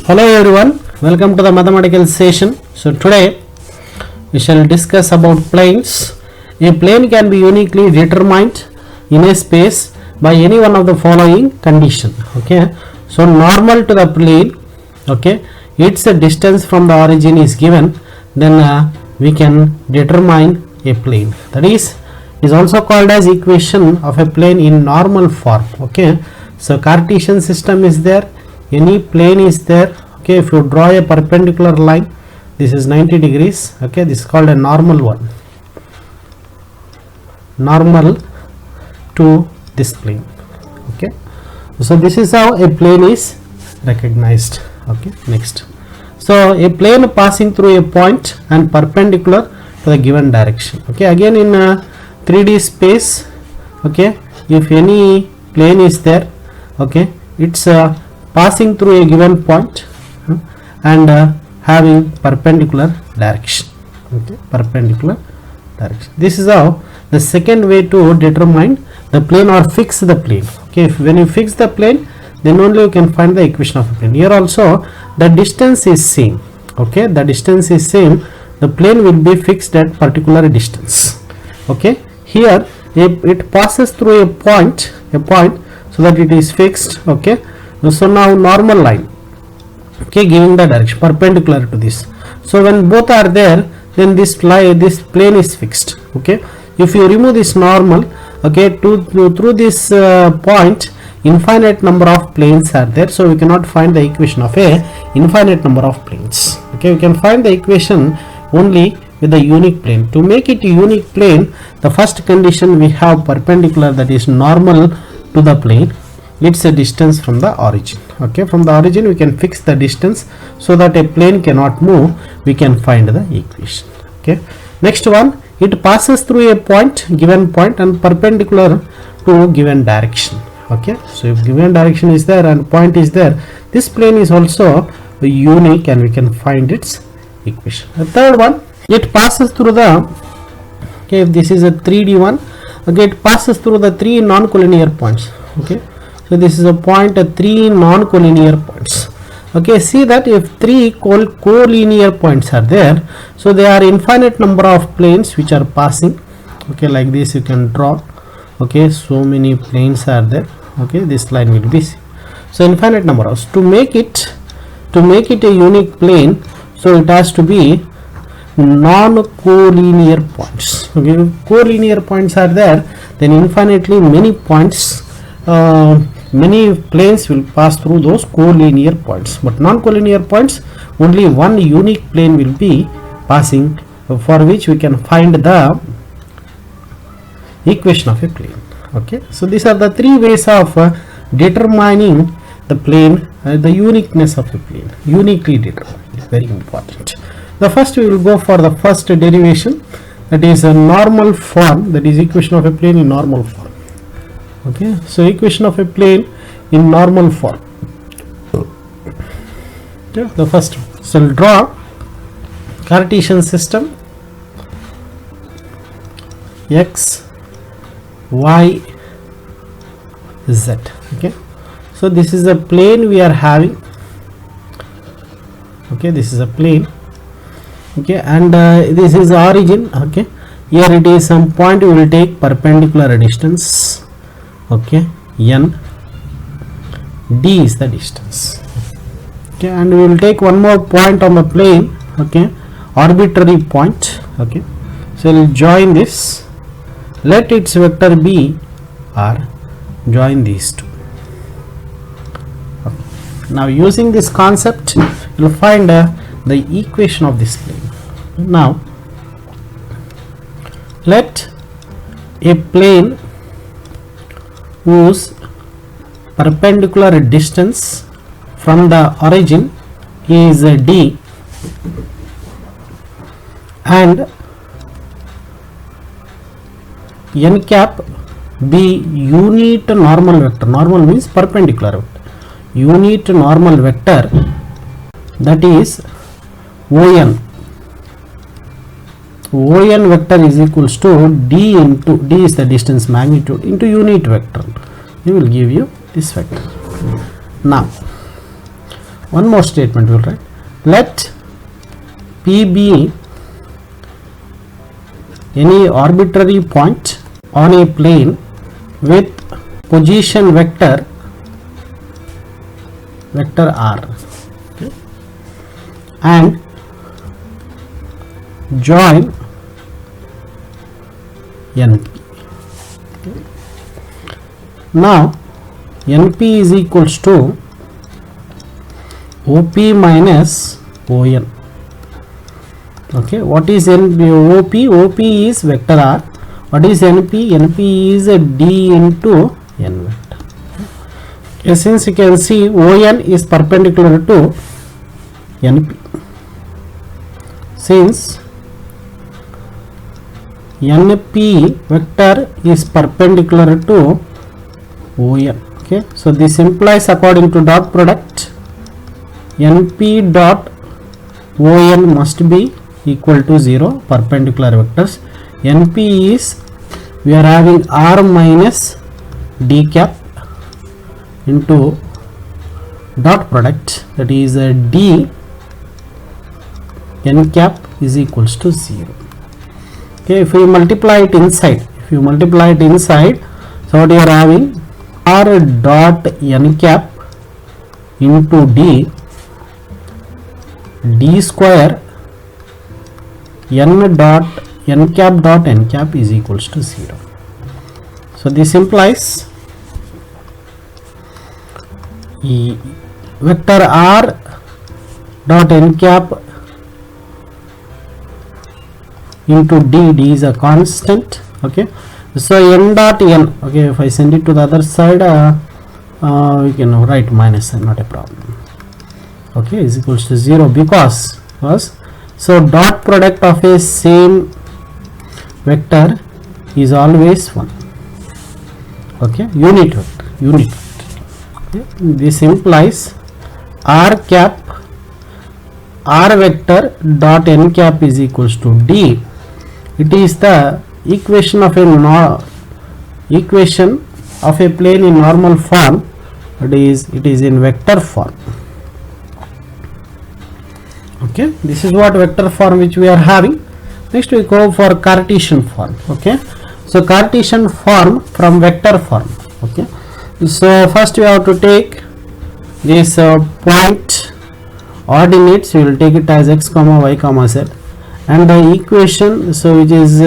Hello everyone, welcome to the mathematical session. So today we shall discuss about planes. A plane can be uniquely determined in a space by any one of the following condition. Okay, so normal to the plane, okay, its distance from the origin is given, then we can determine a plane. That is also called as equation of a plane in normal form. Okay, so Cartesian system is there, any plane is there. Okay, if you draw a perpendicular line, this is 90 degrees. Okay, this is called a normal one, normal to this plane. Okay, so this is how a plane is recognized. Okay, next, so a plane passing through a point and perpendicular to the given direction. Okay, again in 3D space, okay, if any plane is there, okay, it's passing through a given point and having perpendicular direction. Okay, perpendicular direction. This is how the second way to determine the plane or fix the plane. Okay, when you fix the plane, then only you can find the equation of the plane. Here also the distance is same. Okay, the distance is same, the plane will be fixed at particular distance. Okay, here it passes through a point so that it is fixed. Okay, so now normal line, okay, giving the direction perpendicular to this. So when both are there, then this plane is fixed. Okay, if you remove this normal, okay, through this point, infinite number of planes are there, so we cannot find the equation of a infinite number of planes. Okay, we can find the equation only with the unique plane. To make it a unique plane, the first condition we have perpendicular, that is normal to the plane, it's a distance from the origin. Okay, from the origin we can fix the distance so that a plane cannot move, we can find the equation. Okay, next one, it passes through a point, given point, and perpendicular to given direction. Okay, so if given direction is there and point is there, this plane is also unique and we can find its equation. The third one, it passes through the, okay, if this is a 3D one, okay, it passes through the three non-collinear points. Okay, so this is a point at three non-collinear points. Okay, see that if three collinear points are there, so there are infinite number of planes which are passing. Okay, like this you can draw. Okay, so many planes are there. Okay, this line will be, so infinite number of, to make it a unique plane, so it has to be non-collinear points. Okay, if collinear points are there, then infinitely many points, many planes will pass through those collinear points, but non-collinear points, only one unique plane will be passing, for which we can find the equation of a plane. Okay, so these are the three ways of determining the plane, the uniqueness of a plane, uniquely determined. Very important. The first we will go for the first derivation, that is a normal form, that is equation of a plane in normal form. Okay, so equation of a plane in normal form. Okay, the first one. So we'll draw Cartesian system, x, y, z. Okay, so this is a plane we are having. Okay, this is a plane. Okay, and this is origin. Okay, here it is some point, we will take perpendicular distance. Okay, n, d is the distance. Okay, and we will take one more point on the plane. Okay, arbitrary point. Okay, so we will join this, let its vector be r, join these two. Okay. Now using this concept, you will find the equation of this plane. Now let a plane whose perpendicular distance from the origin is d and n cap be unit normal vector. Normal means perpendicular vector. Unit normal vector, that is on. On vector is equals to d into, d is the distance magnitude, into unit vector. It will give you this vector. Now one more statement will write, let P be any arbitrary point on a plane with position vector r, okay, and join NP. Okay. Now NP is equals to OP minus ON. Okay, what is OP? OP is vector R. What is NP? NP is a D into N vector. Okay, since you can see ON is perpendicular to NP, since NP vector is perpendicular to ON. Okay, so this implies, according to dot product, NP dot ON must be equal to 0, perpendicular vectors. NP is, we are having R minus D cap into dot product, that is D N cap is equals to 0. Okay, if we multiply it inside, so what you are having, R dot N cap into D square N dot N cap is equals to 0. So this implies vector R dot N cap into D is a constant. Okay, so N dot N, okay, if I send it to the other side, we can write minus n, not a problem. Okay, is equals to 0 because so dot product of a same vector is always 1. Okay, unit vector. Okay. This implies R vector dot N cap is equals to D. It is the equation of a plane in normal form. It is in vector form. Okay, this is what vector form which we are having. Next we go for Cartesian form. Okay, so Cartesian form from vector form. Okay, so first we have to take this point ordinates. We will take it as x comma y comma z, and the equation, so which is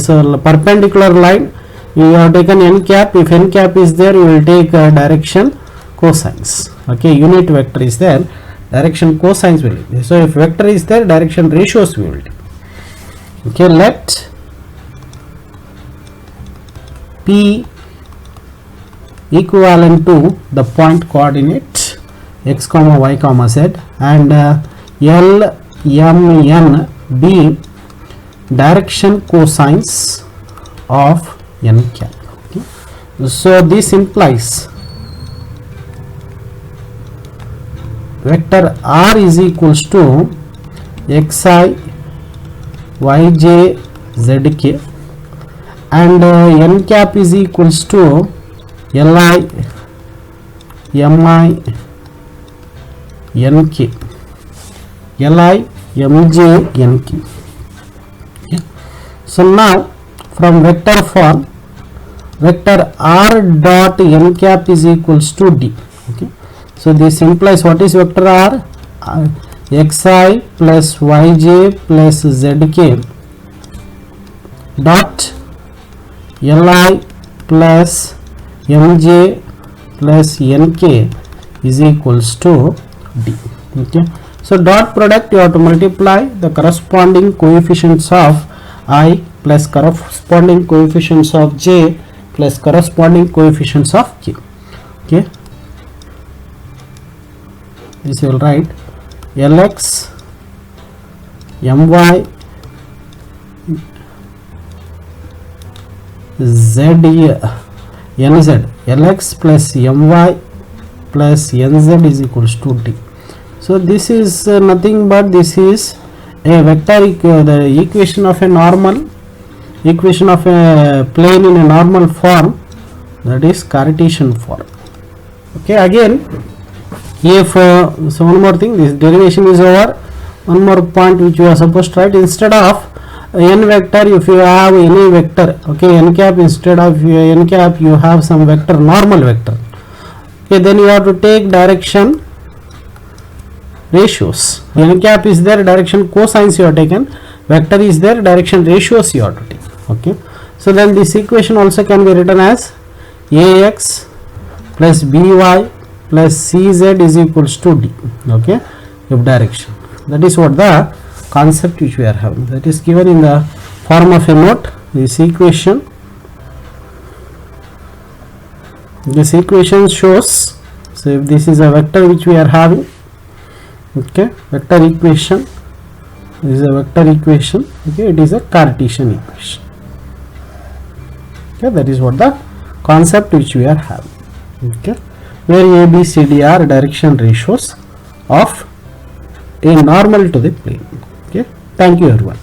so perpendicular line, we have taken n cap. If n cap is there, we will take direction cosines. Okay, unit vector is there, direction cosines will be. So if vector is there, direction ratios we will take. Okay, let P equivalent to the point coordinate x comma y comma z, and L M N be direction cosines of n cap. Okay. So this implies vector R is equals to xi yj zk, and n cap is equals to li mi nk, li mj nk. Okay. So now from vector form, vector R dot n cap is equals to D. Okay. So this implies, what is vector R? Xi plus yj plus zk dot li plus mj plus nk is equals to D. Okay. So dot product, you have to multiply the corresponding coefficients of I plus corresponding coefficients of j plus corresponding coefficients of k. Okay. This you will write Lx my z nz, Lx plus my plus nz is equals to D. So this is nothing but this is a vector, the equation of a normal, equation of a plane in a normal form, that is Cartesian form. Okay, again if so one more thing, this derivation is over. One more point which you are supposed to write, instead of n vector, if you have any vector, okay, n cap, instead of n cap you have some vector, normal vector, okay, then you have to take direction ratios. N cap is there, direction cosines you have taken, vector is there, direction ratios you have to take. Okay, so then this equation also can be written as ax plus by plus cz is equals to d. Okay, if direction, that is what the concept which we are having, that is given in the form of a note. This equation shows, so if this is a vector which we are having, okay, vector equation, this is a vector equation, okay, it is a Cartesian equation. Okay, that is what the concept which we are having. Okay, where a, b, c, d are direction ratios of a normal to the plane. Okay, thank you everyone.